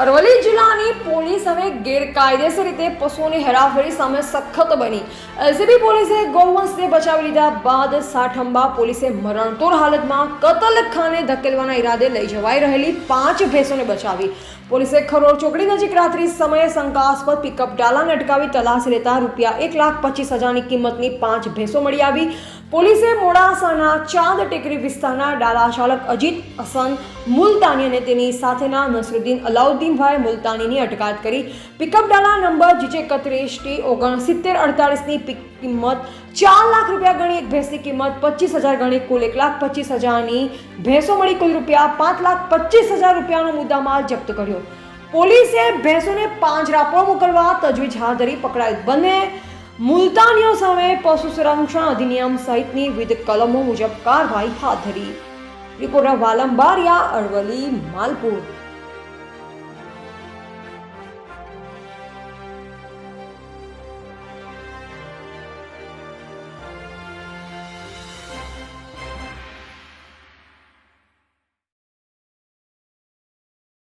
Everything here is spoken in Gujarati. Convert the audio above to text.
અરવલ્લી જિલ્લાની પોલીસ હવે ગેરકાયદેસર રીતે પશુઓની હેરાફેરી સામે સખત બની. એલસીબી પોલીસે ગૌવંશને બચાવી લીધા બાદ સાઠંબા પોલીસે મરણતોડ હાલતમાં કતલખાને ધકેલવાના ઈરાદે લઈ જવાઈ રહેલી 5 ભેંસોને બચાવી. પોલીસે ખરોડ ચોકડી નજીક રાત્રિ સમયે શંકાસ્પદ પિકઅપ ડાલાને અટકાવી તલાશી લેતા ₹1,25,000ની કિંમતની 5 ભેંસો મળી આવી. પોલીસે મોડાસાના ચાંદ ટેકરી વિસ્તારના ડાલા ચાલક અજીત હસન મુલતાની અને તેની સાથેના નસરુદ્દીન અલાઉદ્દીનભાઈ મુલતાનીની અટકાયત કરી. પિકઅપ ડાલા નંબર GJ31T6948ની કિંમત ₹4 લાખ ગણી, એક ભેંસની કિંમત ₹25,000 ગણી, કુલ ₹1,25,000ની ભેંસો મળી. કુલ ₹5,25,000નો મુદ્દામાલ જપ્ત કર્યો. પોલીસે ભેંસોને પાંજરાપોળ મોકલવા તજવીજ હાથ ધરી. પકડાયેલ બંને મુલતાનીઓ સામે પશુ સંરક્ષણ અધિનિયમ સહિતની વિવિધ કલમો મુજબ કાર્યવાહી હાથ ધરી. રિપોર્ટર વાલમ બારિયા, અરવલ્લી, માલપુર.